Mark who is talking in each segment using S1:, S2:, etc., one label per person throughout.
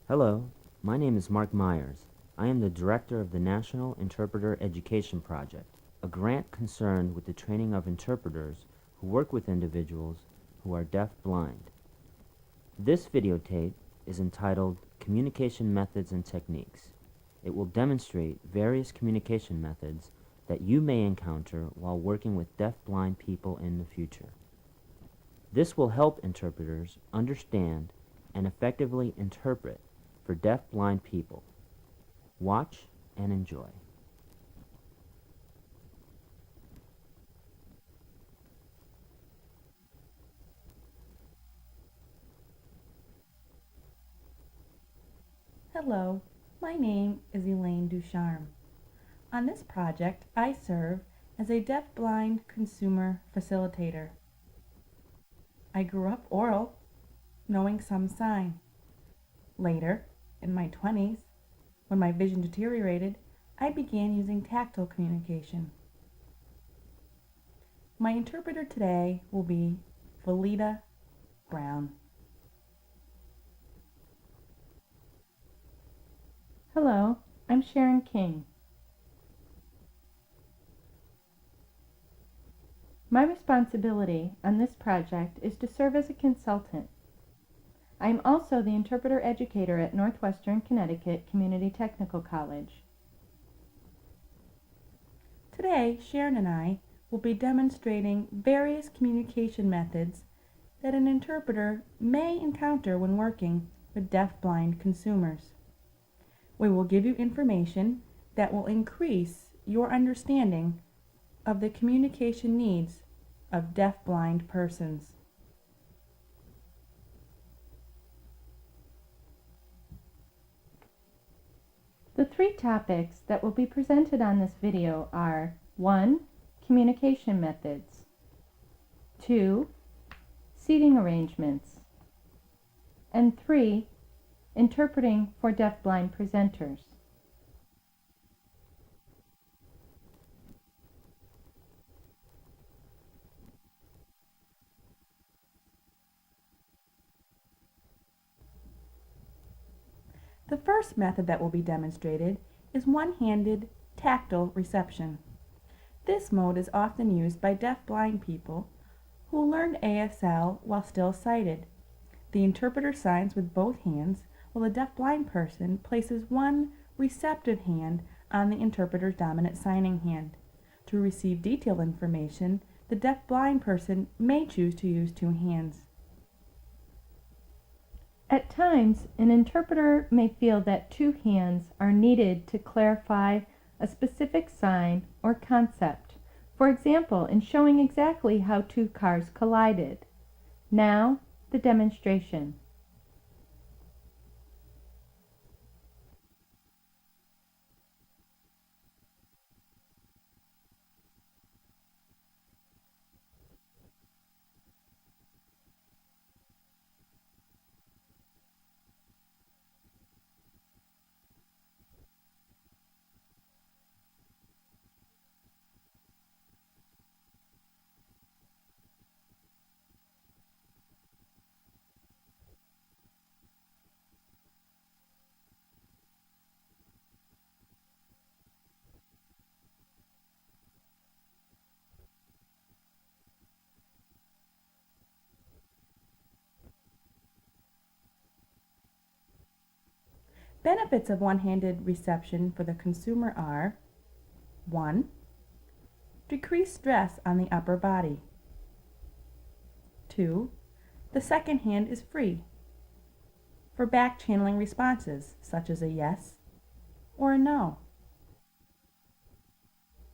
S1: Hello, my name is Mark Myers. I am the Director of the National Interpreter Education Project, a grant concerned with the training of interpreters who work with individuals who are deaf-blind. This videotape is entitled Communication Methods and Techniques. It will demonstrate various communication methods that you may encounter while working with deaf-blind people in the future. This will help interpreters understand and effectively interpret for deaf-blind people. Watch and enjoy.
S2: Hello, my name is Elaine Ducharme. On this project, I serve as a deaf-blind consumer facilitator. I grew up oral, knowing some sign. Later, in my 20s, when my vision deteriorated, I began using tactile communication. My interpreter today will be Valita Brown.
S3: Hello, I'm Sharon King. My responsibility on this project is to serve as a consultant. I am also the interpreter educator at Northwestern Connecticut Community Technical College.
S2: Today, Sharon and I will be demonstrating various communication methods that an interpreter may encounter when working with deaf-blind consumers. We will give you information that will increase your understanding of the communication needs of deaf-blind persons.
S3: The three topics that will be presented on this video are 1. Communication methods, 2. Seating arrangements, and 3. Interpreting for deaf-blind presenters.
S2: The first method that will be demonstrated is one-handed tactile reception. This mode is often used by deaf-blind people who learned ASL while still sighted. The interpreter signs with both hands while the deaf-blind person places one receptive hand on the interpreter's dominant signing hand. To receive detailed information, the deaf-blind person may choose to use two hands.
S3: At times, an interpreter may feel that two hands are needed to clarify a specific sign or concept. For example, in showing exactly how two cars collided. Now, the demonstration.
S2: Benefits of one-handed reception for the consumer are 1. Decrease stress on the upper body. 2. The second hand is free for back-channeling responses such as a yes or a no.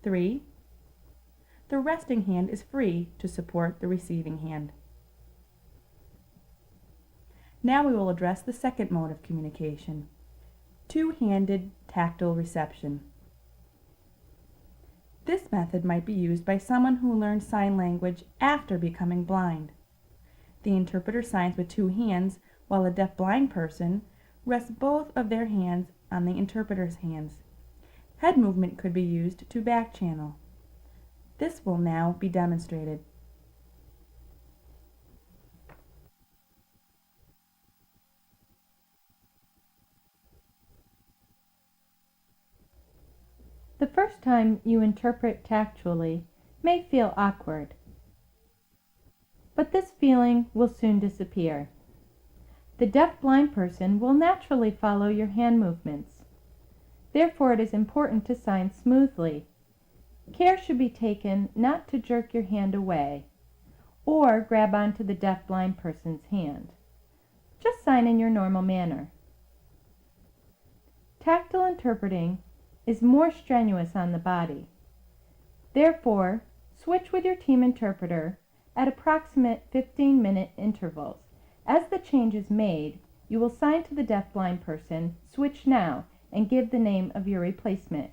S2: 3. The resting hand is free to support the receiving hand. Now we will address the second mode of communication, two-handed tactile reception. This method might be used by someone who learned sign language after becoming blind. The interpreter signs with two hands while a deaf-blind person rests both of their hands on the interpreter's hands. Head movement could be used to back channel. This will now be demonstrated.
S3: The first time you interpret tactually may feel awkward, but this feeling will soon disappear. The deaf-blind person will naturally follow your hand movements. Therefore, it is important to sign smoothly. Care should be taken not to jerk your hand away or grab onto the deaf-blind person's hand. Just sign in your normal manner. Tactile interpreting is more strenuous on the body. Therefore, switch with your team interpreter at approximate 15-minute intervals. As the change is made, you will sign to the deaf-blind person, "Switch now," and give the name of your replacement.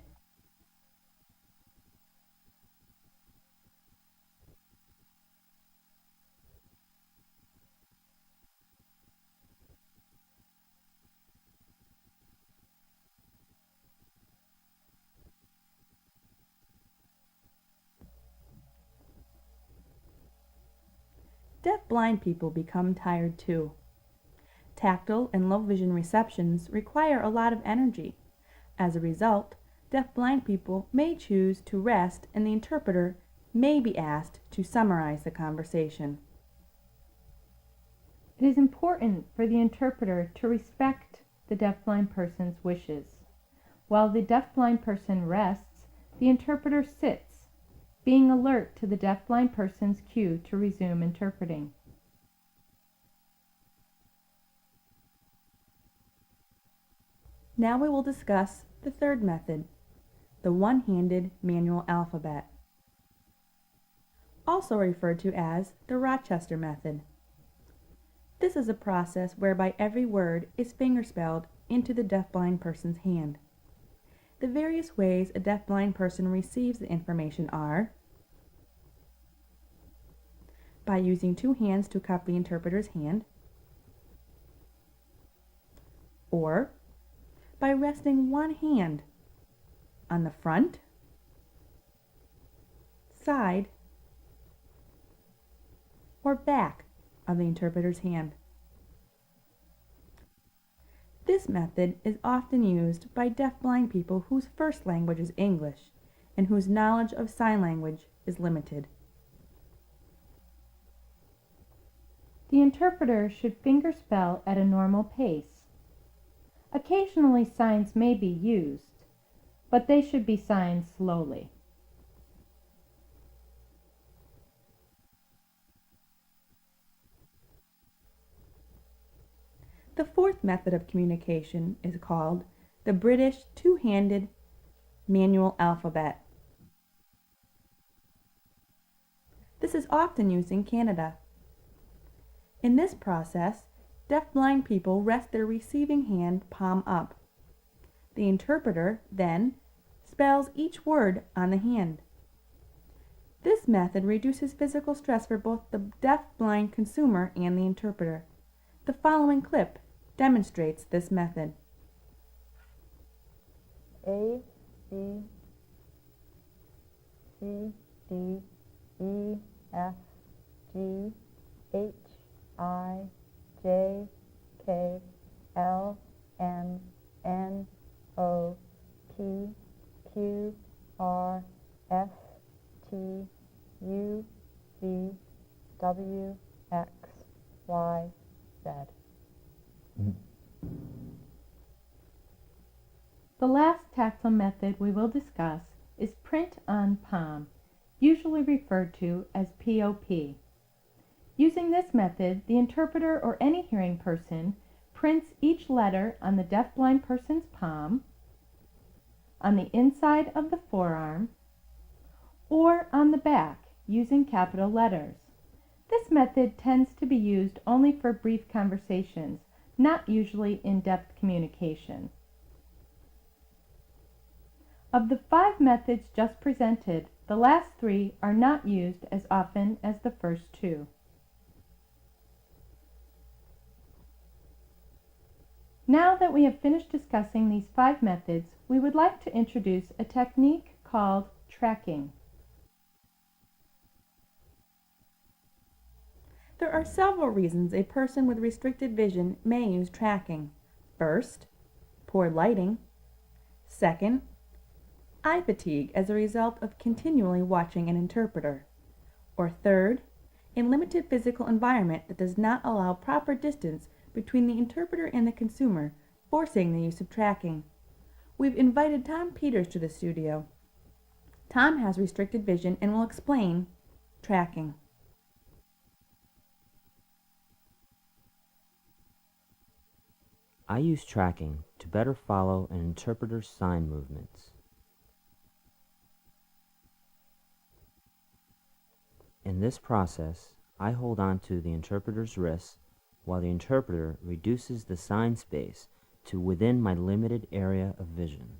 S2: Deaf-blind people become tired too. Tactile and low vision receptions require a lot of energy. As a result, deaf-blind people may choose to rest and the interpreter may be asked to summarize the conversation.
S3: It is important for the interpreter to respect the deaf-blind person's wishes. While the deaf-blind person rests, the interpreter sits, being alert to the deaf-blind person's cue to resume interpreting.
S2: Now we will discuss the third method, the one-handed manual alphabet, also referred to as the Rochester method. This is a process whereby every word is fingerspelled into the deaf-blind person's hand. The various ways a deaf-blind person receives the information are by using two hands to cup the interpreter's hand, or by resting one hand on the front, side, or back of the interpreter's hand. This method is often used by deaf-blind people whose first language is English and whose knowledge of sign language is limited.
S3: The interpreter should fingerspell at a normal pace. Occasionally signs may be used, but they should be signed slowly.
S2: The fourth method of communication is called the British two-handed manual alphabet. This is often used in Canada. In this process, deaf-blind people rest their receiving hand palm up. The interpreter then spells each word on the hand. This method reduces physical stress for both the deaf-blind consumer and the interpreter. The following clip demonstrates this method.
S4: A, B, C, D, E, F, G, H, I, J, K, L, M, N, O, P, Q, R, S, T, U, V, W, X, Y, Z.
S3: The last tactile method we will discuss is print on palm, usually referred to as POP. Using this method, the interpreter or any hearing person prints each letter on the deaf-blind person's palm, on the inside of the forearm, or on the back using capital letters. This method tends to be used only for brief conversations, not usually in-depth communication. Of the 5 methods just presented, the last 3 are not used as often as the first 2. Now that we have finished discussing these 5 methods, we would like to introduce a technique called tracking.
S2: There are several reasons a person with restricted vision may use tracking. First, poor lighting. Second, eye fatigue as a result of continually watching an interpreter. Or third, a limited physical environment that does not allow proper distance between the interpreter and the consumer, forcing the use of tracking. We've invited Tom Peters to the studio. Tom has restricted vision and will explain tracking.
S1: I use tracking to better follow an interpreter's sign movements. In this process, I hold on to the interpreter's wrists while the interpreter reduces the sign space to within my limited area of vision.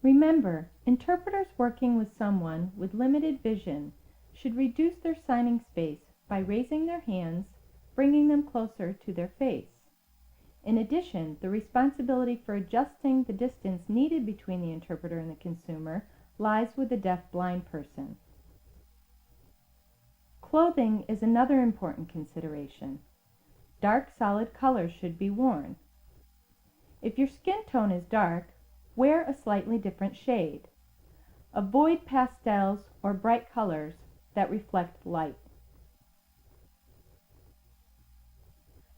S3: Remember, interpreters working with someone with limited vision should reduce their signing space by raising their hands, bringing them closer to their face. In addition, the responsibility for adjusting the distance needed between the interpreter and the consumer lies with the deaf-blind person. Clothing is another important consideration. Dark, solid colors should be worn. If your skin tone is dark, wear a slightly different shade. Avoid pastels or bright colors that reflect light.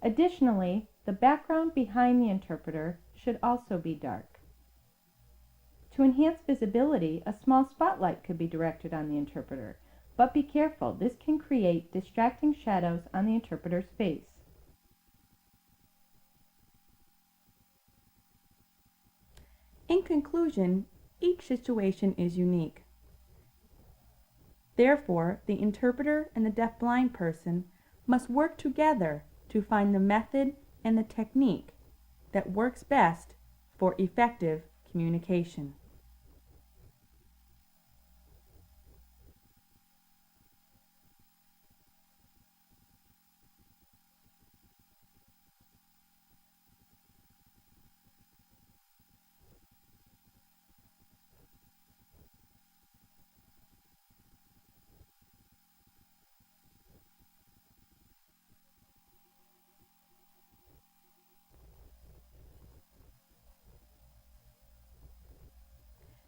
S3: Additionally, the background behind the interpreter should also be dark. To enhance visibility, a small spotlight could be directed on the interpreter, but be careful, this can create distracting shadows on the interpreter's face.
S2: In conclusion, each situation is unique. Therefore, the interpreter and the deaf-blind person must work together to find the method and the technique that works best for effective communication.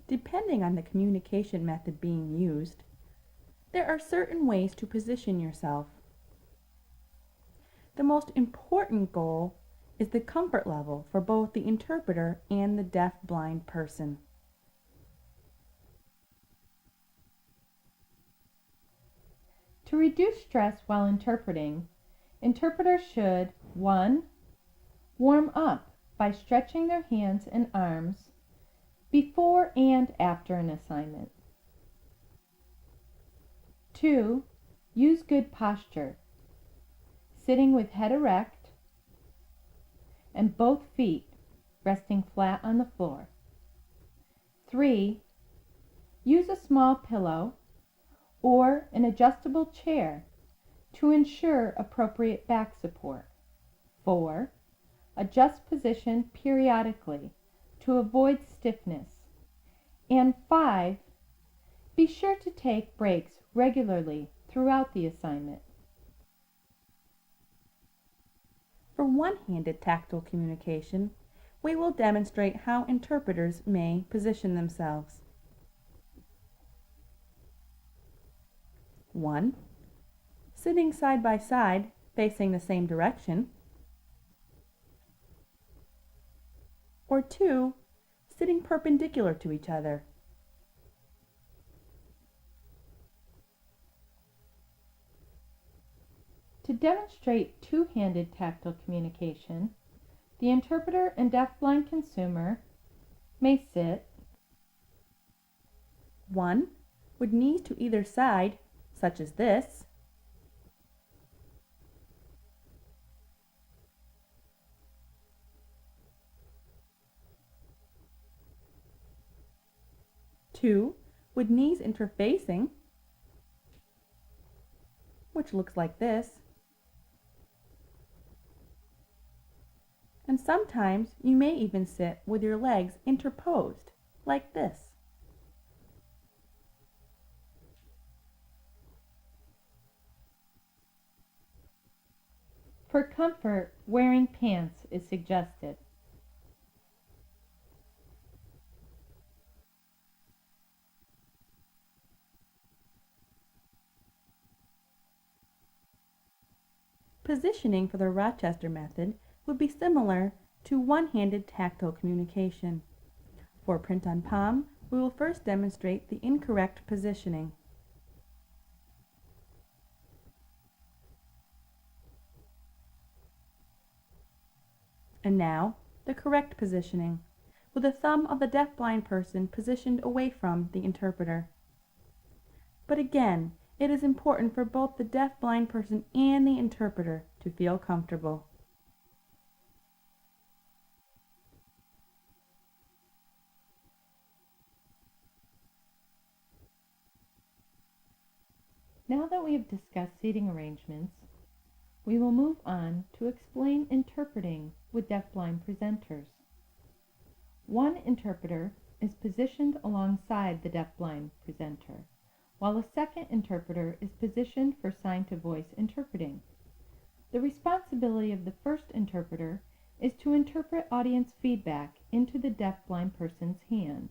S2: Depending on the communication method being used, there are certain ways to position yourself. The most important goal is the comfort level for both the interpreter and the deaf-blind person.
S3: To reduce stress while interpreting, interpreters should 1. Warm up by stretching their hands and arms before and after an assignment. 2. Use good posture, sitting with head erect and both feet resting flat on the floor. 3. Use a small pillow or an adjustable chair to ensure appropriate back support. 4. Adjust position periodically to avoid stiffness. And 5. Be sure to take breaks regularly throughout the assignment.
S2: For one-handed tactile communication, we will demonstrate how interpreters may position themselves. 1. Sitting side by side, facing the same direction. Or 2. Sitting perpendicular to each other.
S3: To demonstrate two-handed tactile communication, the interpreter and deaf-blind consumer may sit
S2: 1. With knees to either side, such as this. 2. With knees interfacing, which looks like this. And sometimes you may even sit with your legs interposed, like this.
S3: For comfort, wearing pants is suggested.
S2: Positioning for the Rochester method would be similar to one-handed tactile communication. For print on palm, we will first demonstrate the incorrect positioning. And now, the correct positioning, with the thumb of the deafblind person positioned away from the interpreter. But again, it is important for both the deafblind person and the interpreter to feel comfortable.
S3: Now that we have discussed seating arrangements, we will move on to explain interpreting with deafblind presenters. One interpreter is positioned alongside the deafblind presenter, while a second interpreter is positioned for sign-to-voice interpreting. The responsibility of the first interpreter is to interpret audience feedback into the deafblind person's hand.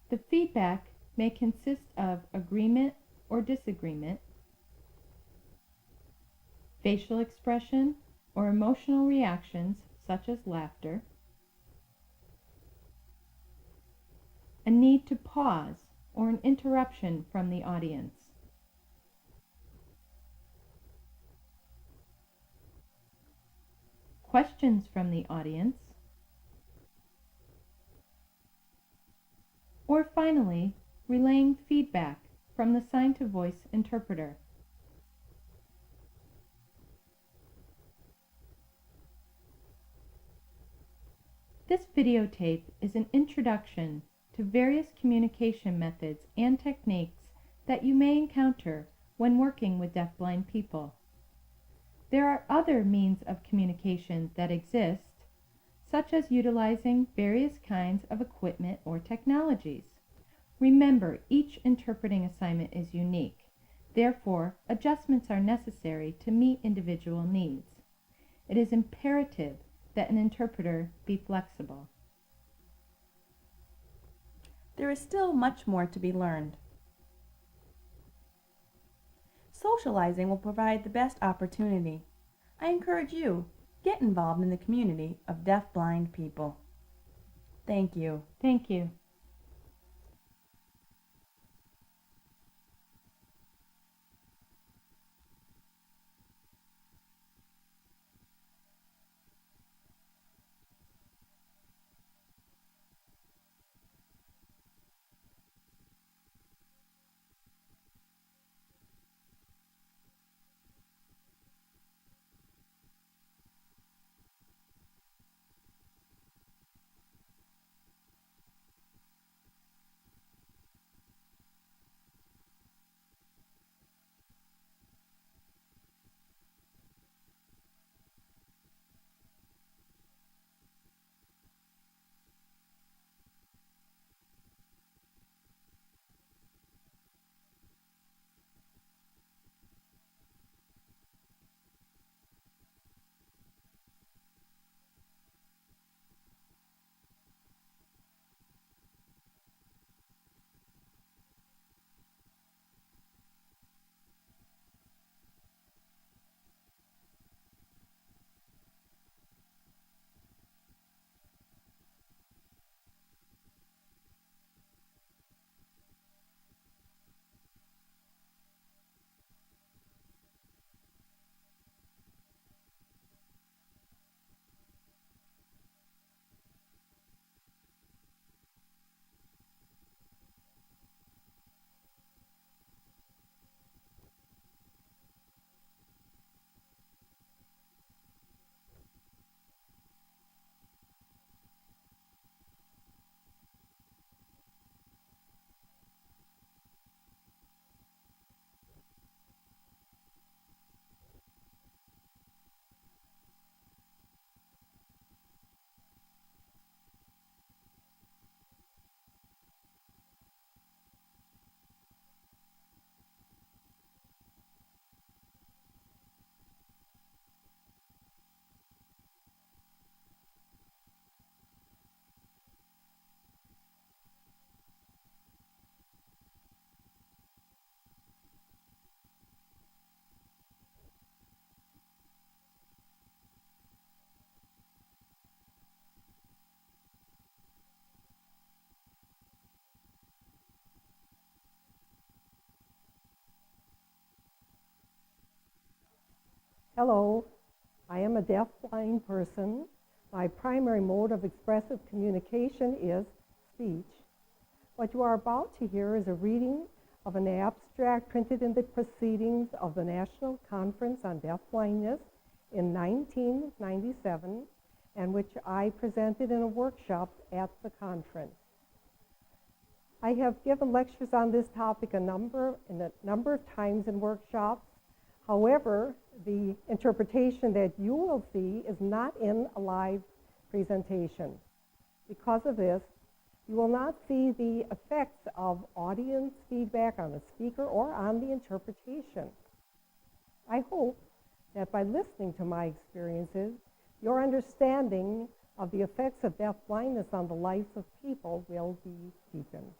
S3: The feedback may consist of agreement or disagreement, facial expression or emotional reactions such as laughter, a need to pause or an interruption from the audience, questions from the audience, or finally, relaying feedback from the sign-to-voice interpreter. This videotape is an introduction to various communication methods and techniques that you may encounter when working with deafblind people. There are other means of communication that exist, such as utilizing various kinds of equipment or technologies. Remember, each interpreting assignment is unique. Therefore, adjustments are necessary to meet individual needs. It is imperative that an interpreter be flexible.
S2: There is still much more to be learned. Socializing will provide the best opportunity. I encourage you, get involved in the community of deafblind people. Thank you.
S3: Thank you.
S5: Hello, I am a deaf-blind person. My primary mode of expressive communication is speech. What you are about to hear is a reading of an abstract printed in the proceedings of the National Conference on Deafblindness in 1997, and which I presented in a workshop at the conference. I have given lectures on this topic a number of times in workshops. However, the interpretation that you will see is not in a live presentation. Because of this, you will not see the effects of audience feedback on the speaker or on the interpretation. I hope that by listening to my experiences, your understanding of the effects of deafblindness on the lives of people will be deepened.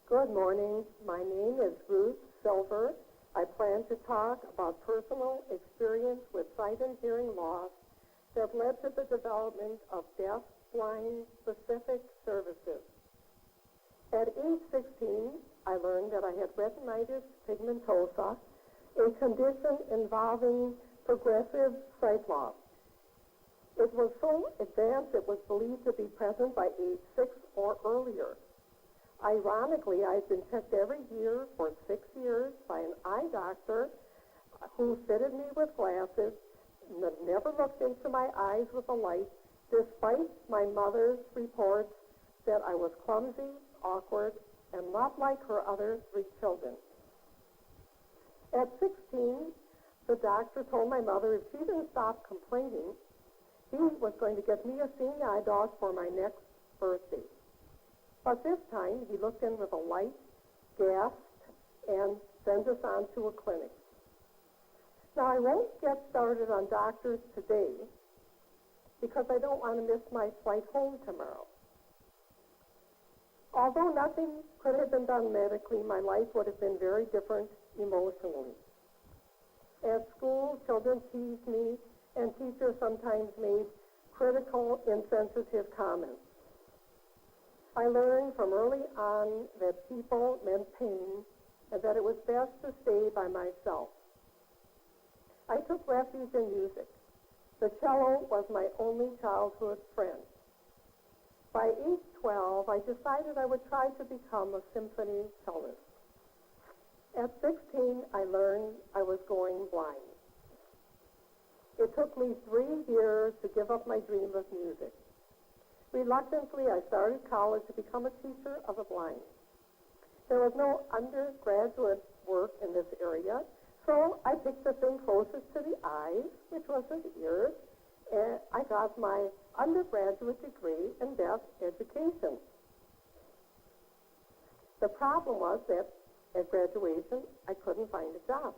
S6: Good morning. My name is Ruth Silver. I plan to talk about personal experience with sight and hearing loss that led to the development of deaf-blind specific services. At age 16, I learned that I had retinitis pigmentosa, a condition involving progressive sight loss. It was so advanced it was believed to be present by age 6 or earlier. Ironically, I've been checked every year for 6 years by an eye doctor who fitted me with glasses, never looked into my eyes with a light, despite my mother's reports that I was clumsy, awkward, and not like her other 3 children. At 16, the doctor told my mother if she didn't stop complaining, he was going to get me a seeing eye dog for my next birthday. But this time, he looked in with a light, gasped, and sent us on to a clinic. Now, I won't get started on doctors today because I don't want to miss my flight home tomorrow. Although nothing could have been done medically, my life would have been very different emotionally. At school, children teased me, and teachers sometimes made critical, insensitive comments. I learned from early on that people meant pain and that it was best to stay by myself. I took refuge in music. The cello was my only childhood friend. By age 12, I decided I would try to become a symphony cellist. At 16, I learned I was going blind. It took me 3 years to give up my dream of music. Reluctantly, I started college to become a teacher of the blind. There was no undergraduate work in this area, so I picked the thing closest to the eyes, which was the ears, and I got my undergraduate degree in deaf education. The problem was that at graduation, I couldn't find a job.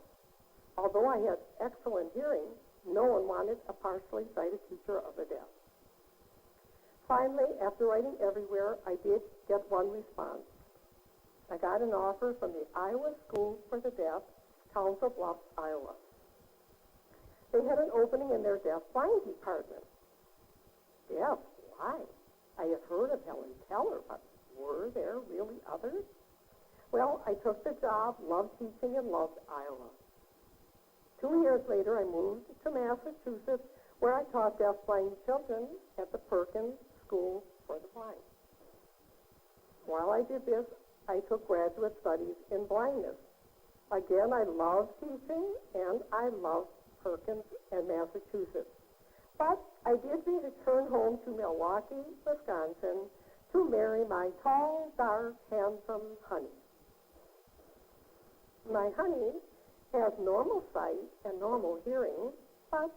S6: Although I had excellent hearing, no one wanted a partially sighted teacher of the deaf. Finally, after writing everywhere, I did get one response. I got an offer from the Iowa School for the Deaf, Council Bluffs, Iowa. They had an opening in their deaf-blind department. Deaf? Why? I had heard of Helen Keller, but were there really others? Well, I took the job, loved teaching, and loved Iowa. 2 years later, I moved to Massachusetts, where I taught deaf-blind children at the Perkins School for the Blind. While I did this, I took graduate studies in blindness. Again, I loved teaching, and I loved Perkins and Massachusetts. But I did return home to Milwaukee, Wisconsin, to marry my tall, dark, handsome honey. My honey has normal sight and normal hearing, but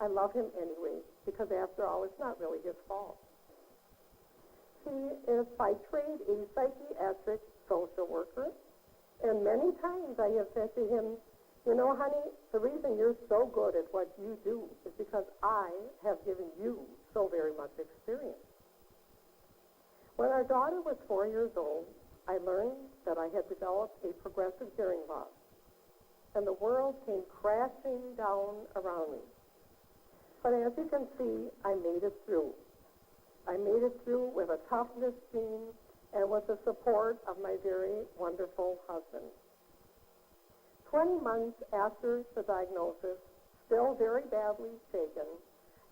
S6: I love him anyway, because after all, it's not really his fault. He is by trade a psychiatric social worker, and many times I have said to him, you know, honey, the reason you're so good at what you do is because I have given you so very much experience. When our daughter was 4 years old, I learned that I had developed a progressive hearing loss, and the world came crashing down around me. But as you can see, I made it through. I made it through with a toughness gene and with the support of my very wonderful husband. 20 months after the diagnosis, still very badly shaken,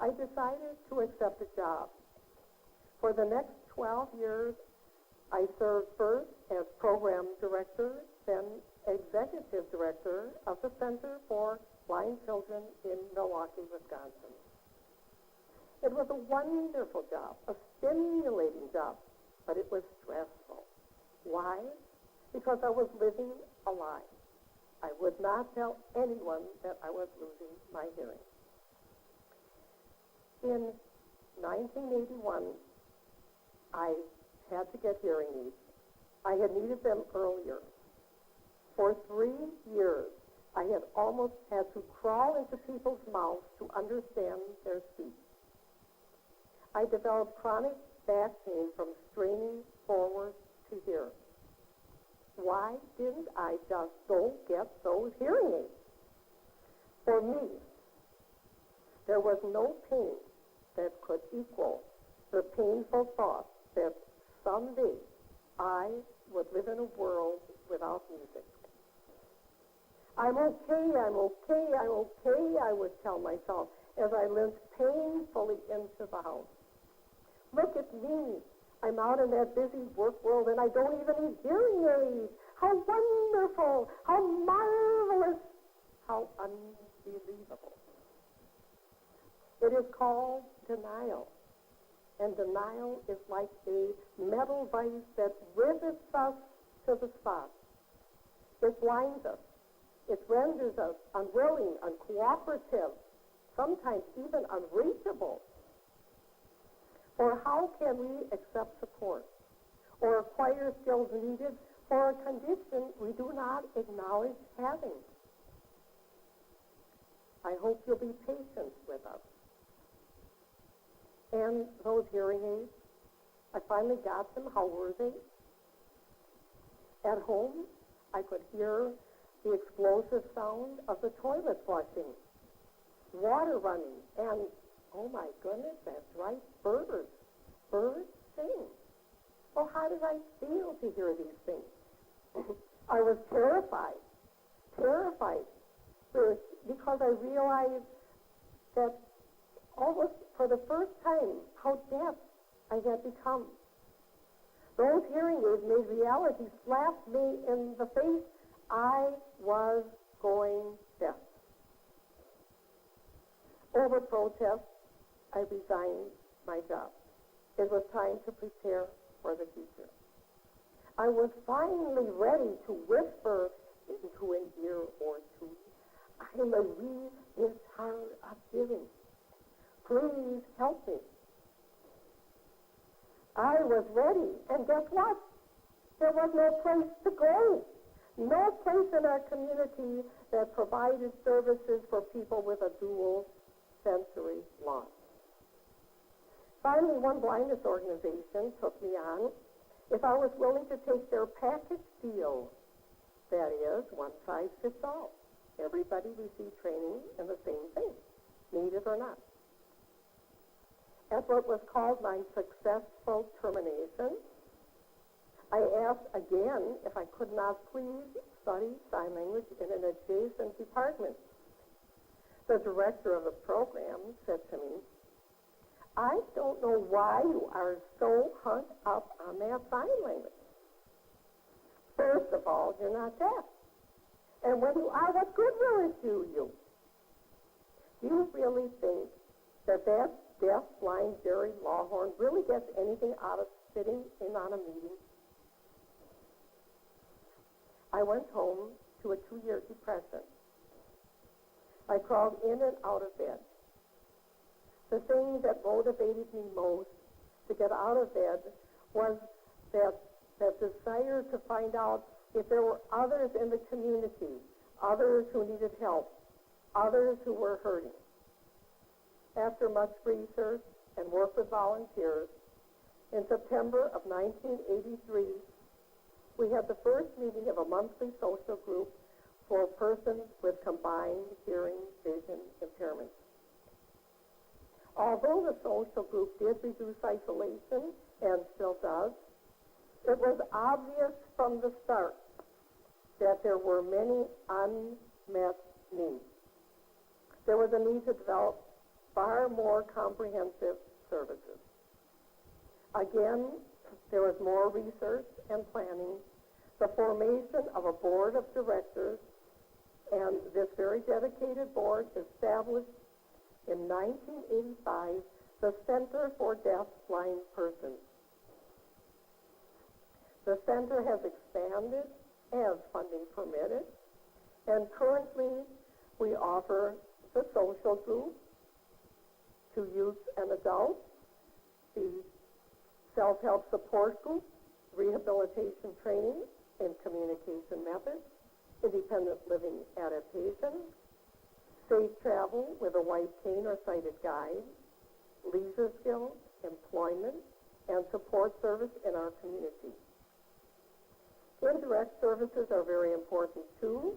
S6: I decided to accept a job. For the next 12 years, I served first as program director, then executive director of the Center for Blind Children in Milwaukee, Wisconsin. It was a wonderful job, a stimulating job, but it was stressful. Why? Because I was living a lie. I would not tell anyone that I was losing my hearing. In 1981, I had to get hearing aids. I had needed them earlier. For 3 years, I had almost had to crawl into people's mouths to understand their speech. I developed chronic back pain from straining forward to here. Why didn't I just go get those hearing aids? For me, there was no pain that could equal the painful thought that someday I would live in a world without music. I'm okay, I'm okay, I'm okay, I would tell myself as I limped painfully into the house. Look at me. I'm out in that busy work world and I don't even need hearing aids. How wonderful, how marvelous, how unbelievable. It is called denial. And denial is like a metal vise that rivets us to the spot. It blinds us. It renders us unwilling, uncooperative, sometimes even unreachable. For how can we accept support or acquire skills needed for a condition we do not acknowledge having? I hope you'll be patient with us. And those hearing aids, I finally got them. How were they? At home, I could hear the explosive sound of the toilet flushing, water running, and, oh my goodness, that's right, birds. Birds sing. Well, how did I feel to hear these things? I was terrified because I realized that almost for the first time how deaf I had become. Those hearing aids made reality slap me in the face. I was going deaf. Over protest, I resigned my job. It was time to prepare for the future. I was finally ready to whisper into an ear or two, I'm a wee bit hard of hearing. Please help me. I was ready, and guess what? There was no place to go. No place in our community that provided services for people with a dual sensory loss. Finally, one blindness organization took me on if I was willing to take their package deal. That is, one size fits all. Everybody received training in the same thing, need it or not. At what was called my successful termination, I asked again if I could not please study sign language in an adjacent department. The director of the program said to me, I don't know why you are so hung up on that sign language. First of all, you're not deaf. And when you are, what good will it do you? Do you really think that deaf, blind Jerry Lawhorn really gets anything out of sitting in on a meeting? I went home to a 2-year depression. I crawled in and out of bed. The thing that motivated me most to get out of bed was that desire to find out if there were others in the community, others who needed help, others who were hurting. After much research and work with volunteers, in September of 1983, we had the first meeting of a monthly social group for persons with combined hearing vision impairments. Although the social group did reduce isolation, and still does, it was obvious from the start that there were many unmet needs. There was a need to develop far more comprehensive services. Again, there was more research and planning, the formation of a board of directors, and this very dedicated board established in 1985 the Center for Deaf-Blind Persons. The center has expanded as funding permitted, and currently we offer the social group to youth and adults, the self-help support group, rehabilitation training in communication methods, independent living adaptation, safe travel with a white cane or sighted guide, leisure skills, employment, and support service in our community. Indirect services are very important too.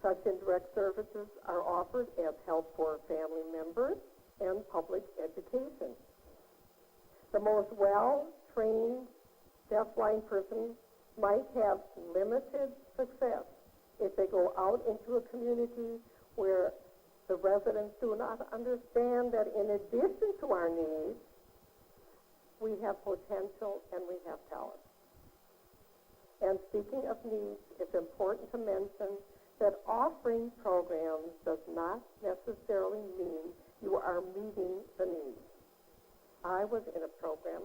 S6: Such indirect services are offered as help for family members and public education. The most well-trained deaf-blind person might have limited success if they go out into a community where the residents do not understand that in addition to our needs, we have potential and we have talent. And speaking of needs, it's important to mention that offering programs does not necessarily mean you are meeting the needs. I was in a program,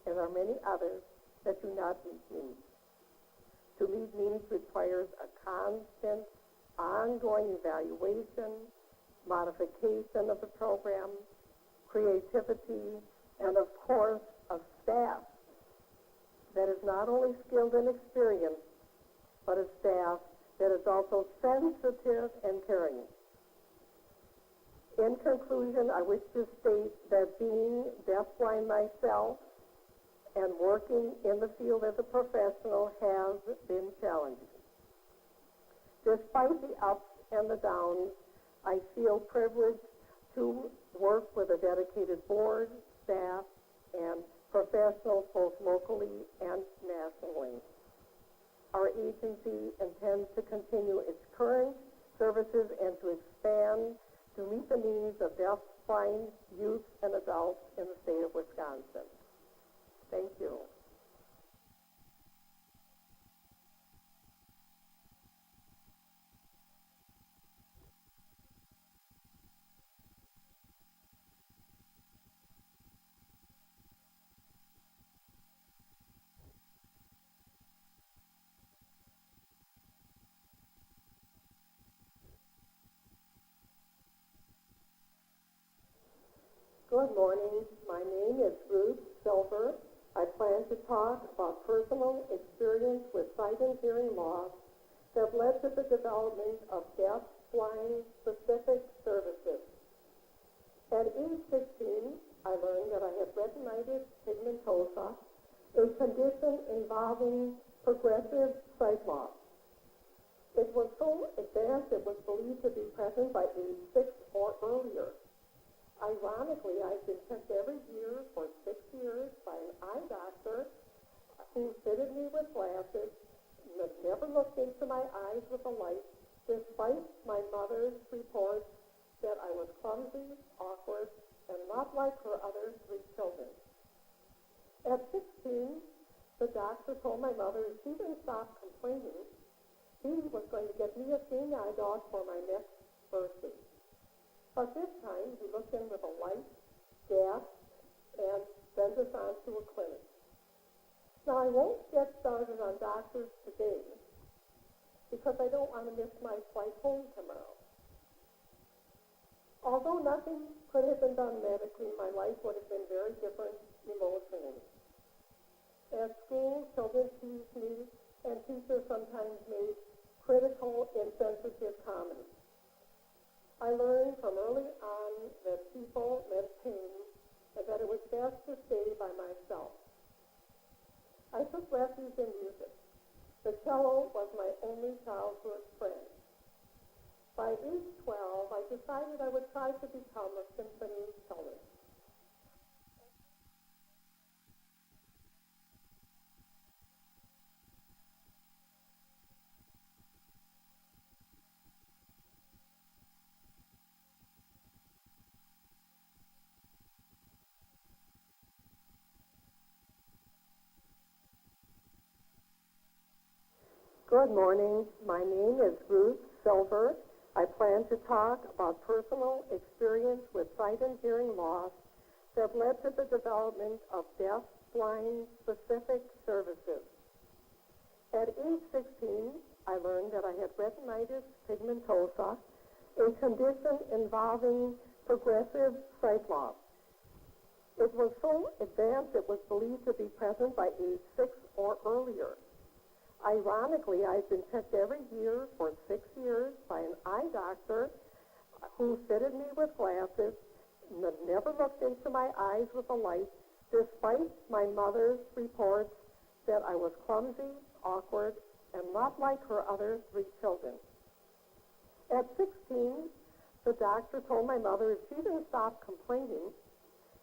S6: and there are many others, that do not meet needs. To meet needs requires a constant, ongoing evaluation, modification of the program, creativity, and of course, a staff that is not only skilled and experienced, but a staff that is also sensitive and caring. In conclusion, I wish to state that being deafblind myself and working in the field as a professional has been challenging. Despite the ups and the downs, I feel privileged to work with a dedicated board, staff, and professionals both locally and nationally. Our agency intends to continue its current services and to expand to meet the needs of deaf-blind youth and adults in the state of Wisconsin. Thank you. Good morning. My name is Ruth Silver. I plan to talk about personal experience with sight and hearing loss that led to the development of deaf-blind specific services. At age 16, I learned that I had retinitis pigmentosa, a condition involving progressive sight loss. It was so advanced it was believed to be present by age 6 or earlier. Ironically, I've been checked every year for 6 years by an eye doctor who fitted me with glasses, never looked into my eyes with a light, despite my mother's reports that I was clumsy, awkward, and not like her other 3 children. At 16, the doctor told my mother if she didn't stop complaining, he was going to get me a seeing eye dog for my next birthday. But this time, he looked in with a light, gasped, and sent us on to a clinic. Now, I won't get started on doctors today because I don't want to miss my flight home tomorrow. Although nothing could have been done medically, my life would have been very different emotionally. At school, children teased me, and teachers sometimes made critical, insensitive comments. I learned from early on that people meant pain and that it was best to stay by myself. I took refuge in music. The cello was my only childhood friend. By age 12, I decided I would try to become a symphony cellist. Good morning. My name is Ruth Silver. I plan to talk about personal experience with sight and hearing loss that led to the development of deaf-blind specific services. At age 16, I learned that I had retinitis pigmentosa, a condition involving progressive sight loss. It was so advanced it was believed to be present by age 6 or earlier. Ironically, I've been checked every year for 6 years by an eye doctor who fitted me with glasses, never looked into my eyes with a light, despite my mother's reports that I was clumsy, awkward, and not like her other 3 children. At 16, the doctor told my mother if she didn't stop complaining,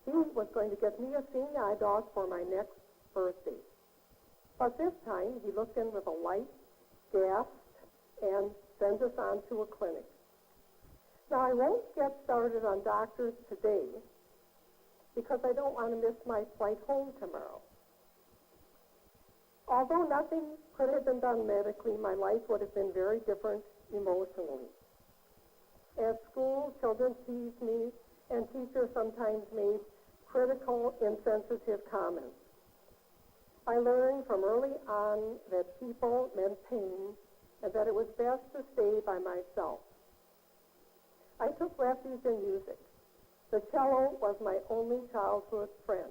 S6: he was going to get me a seeing eye dog for my next birthday. But this time, he looked in with a light, gasped, and sent us on to a clinic. Now, I won't get started on doctors today because I don't want to miss my flight home tomorrow. Although nothing could have been done medically, my life would have been very different emotionally. At school, children teased me, and teachers sometimes made critical, insensitive comments. I learned from early on that people meant pain and that it was best to stay by myself. I took refuge in music. The cello was my only childhood friend.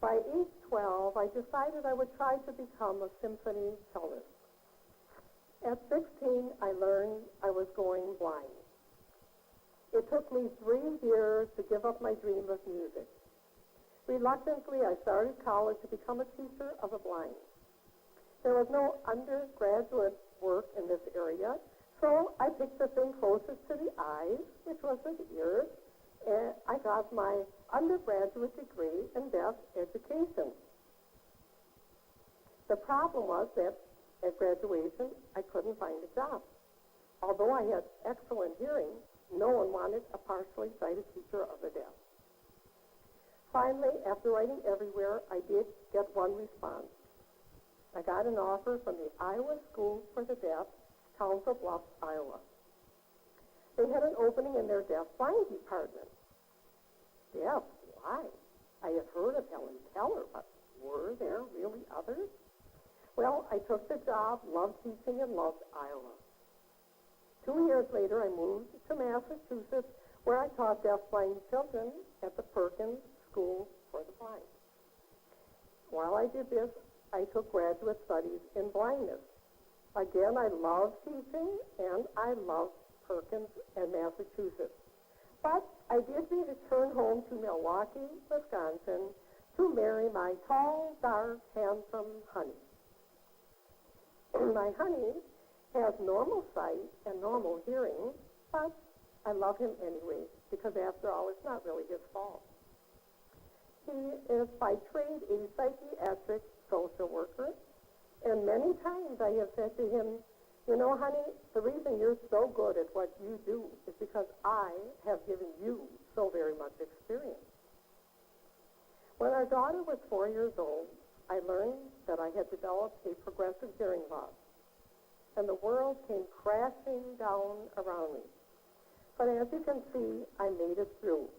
S6: By age 12, I decided I would try to become a symphony cellist. At 16, I learned I was going blind. It took me 3 years to give up my dream of music. Reluctantly, I started college to become a teacher of the blind. There was no undergraduate work in this area, so I picked the thing closest to the eyes, which was the ears, and I got my undergraduate degree in deaf education. The problem was that at graduation, I couldn't find a job. Although I had excellent hearing, no one wanted a partially sighted teacher of the deaf. Finally, after writing everywhere, I did get one response. I got an offer from the Iowa School for the Deaf, Council Bluffs, Iowa. They had an opening in their deaf-blind department. Deaf? Why? I had heard of Helen Keller, but were there really others? Well, I took the job, loved teaching, and loved Iowa. 2 years later, I moved to Massachusetts, where I taught deaf-blind children at the Perkins School for the Blind. While I did this, I took graduate studies in blindness. Again, I loved teaching, and I loved Perkins and Massachusetts. But I did return home to Milwaukee, Wisconsin, to marry my tall, dark, handsome honey. My honey has normal sight and normal hearing, but I love him anyway, because after all, it's not really his fault. He is by trade a psychiatric social worker, and many times I have said to him, you know, honey, the reason you're so good at what you do is because I have given you so very much experience. When our daughter was 4 years old, I learned that I had developed a progressive hearing loss, and the world came crashing down around me. But as you can see, I made it through.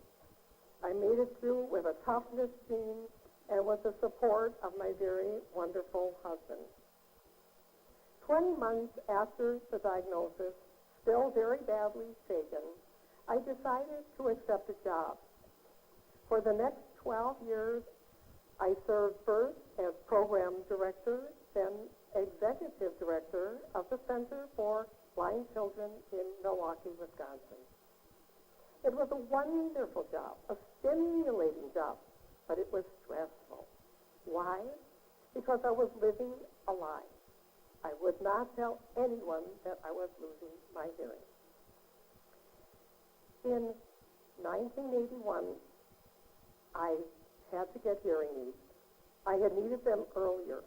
S6: I made it through with a toughness gene and with the support of my very wonderful husband. 20 months after the diagnosis, still very badly shaken, I decided to accept a job. For the next 12 years, I served first as program director, then executive director of the Center for Blind Children in Milwaukee, Wisconsin. It was a wonderful job, a stimulating job, but it was stressful. Why? Because I was living a lie. I would not tell anyone that I was losing my hearing. In 1981, I had to get hearing aids. I had needed them earlier.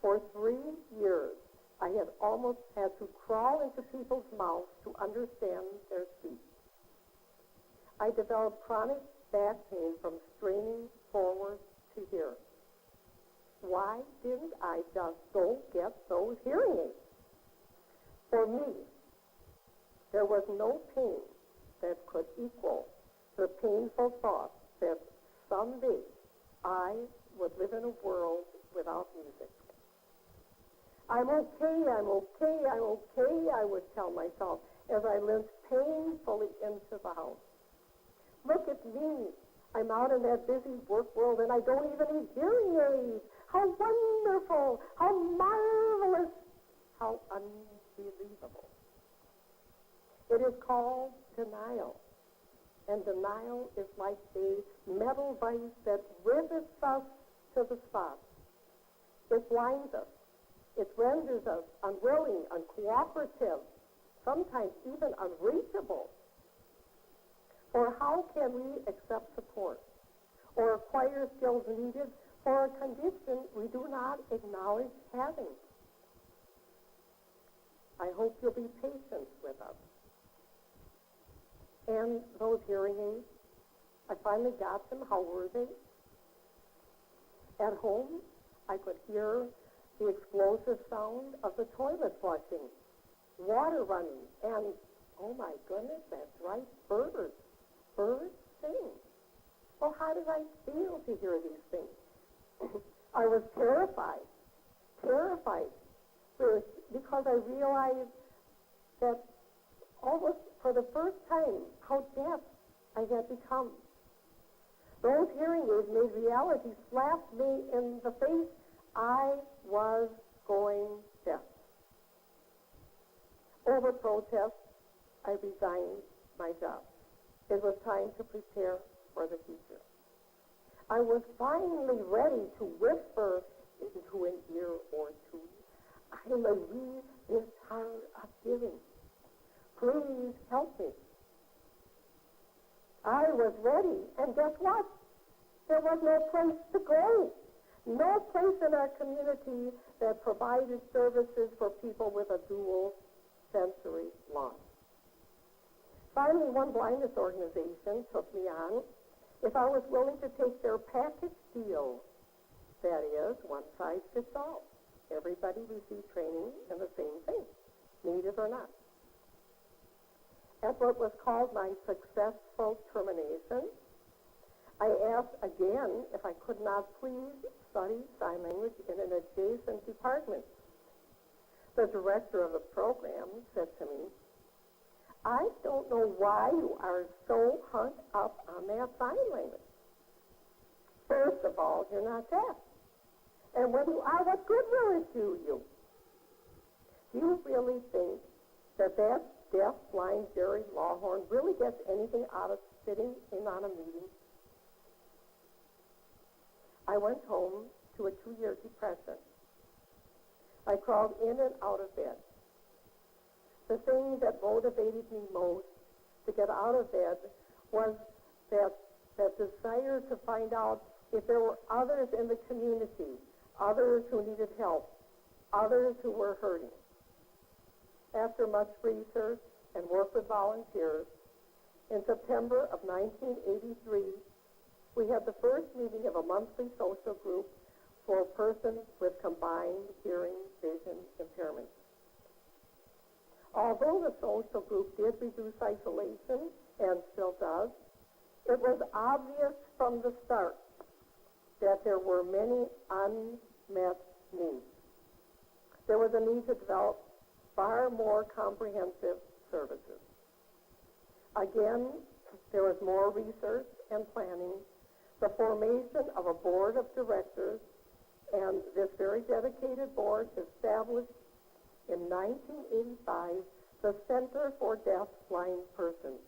S6: For 3 years, I had almost had to crawl into people's mouths to understand their speech. I developed chronic back pain from straining forward to here. Why didn't I just go get those hearing aids? For me, there was no pain that could equal the painful thought that someday I would live in a world without music. I'm okay, I'm okay, I'm okay, I would tell myself as I limped painfully into the house. Look at me. I'm out in that busy work world and I don't even need hearing aids. How wonderful, how marvelous, how unbelievable. It is called denial. And denial is like a metal vise that rivets us to the spot. It blinds us. It renders us unwilling, uncooperative, sometimes even unreachable. Or how can we accept support or acquire skills needed for a condition we do not acknowledge having? I hope you'll be patient with us. And those hearing aids, I finally got them. How were they? At home, I could hear the explosive sound of the toilet flushing, water running, and, oh my goodness, that's right, birds. Birds sing. Well, how did I feel to hear these things? I was terrified because I realized that almost for the first time how deaf I had become. Those hearing aids made reality slap me in the face. I was going deaf. Over protest, I resigned my job. It was time to prepare for the future. I was finally ready to whisper into an ear or two, I'm a wee tired of giving. Please help me. I was ready, and guess what? There was no place to go. No place in our community that provided services for people with a dual sensory loss. Finally, one blindness organization took me on if I was willing to take their package deal. That is, one size fits all. Everybody received training in the same thing, need it or not. At what was called my successful termination, I asked again if I could not please study sign language in an adjacent department. The director of the program said to me, I don't know why you are so hung up on that sign language. First of all, you're not deaf. And when you are, what good will it do you? Do you really think that deaf, blind Jerry Lawhorn really gets anything out of sitting in on a meeting? I went home to a 2-year depression. I crawled in and out of bed. The thing that motivated me most to get out of bed was that desire to find out if there were others in the community, others who needed help, others who were hurting. After much research and work with volunteers, in September of 1983, we had the first meeting of a monthly social group for persons with combined hearing vision impairments. Although the social group did reduce isolation, and still does, it was obvious from the start that there were many unmet needs. There was a need to develop far more comprehensive services. Again, there was more research and planning, the formation of a board of directors, and this very dedicated board established in 1985 the Center for Deaf Blind Persons.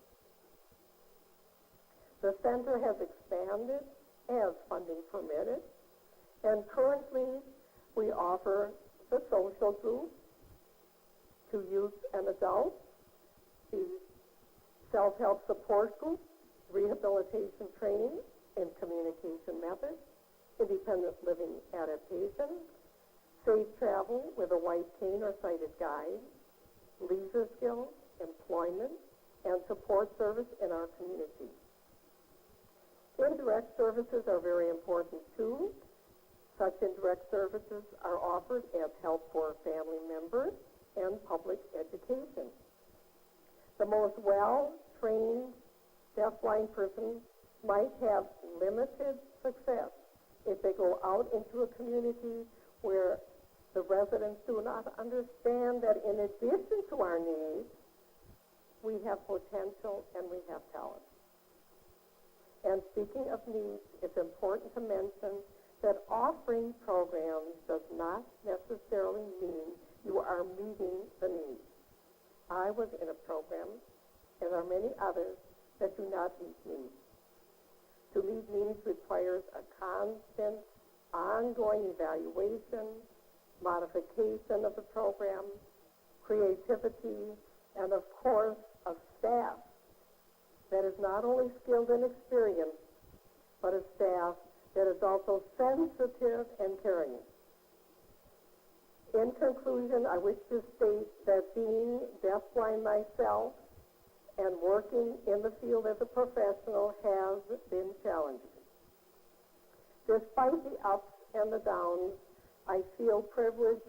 S6: The center has expanded as funding permitted, and currently we offer the social group, to youth and adults, the self-help support group, rehabilitation training and communication methods, independent living adaptation, safe travel with a white cane or sighted guide, leisure skills, employment, and support service in our community. Indirect services are very important too. Such indirect services are offered as help for family members and public education. The most well-trained deafblind person might have limited success if they go out into a community where the residents do not understand that in addition to our needs, we have potential and we have talent. And speaking of needs, it's important to mention that offering programs does not necessarily mean you are meeting the needs. I was in a program, and there are many others that do not meet needs. To meet needs requires a constant, ongoing evaluation, modification of the program, creativity, and of course, a staff that is not only skilled and experienced, but a staff that is also sensitive and caring. In conclusion, I wish to state that being deafblind myself and working in the field as a professional has been challenging. Despite the ups and the downs, I feel privileged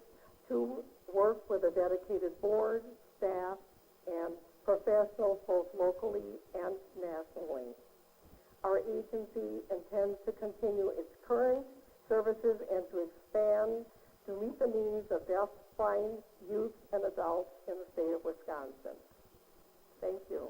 S6: to work with a dedicated board, staff, and professionals both locally and nationally. Our agency intends to continue its current services and to expand to meet the needs of deaf-blind youth and adults in the state of Wisconsin. Thank you.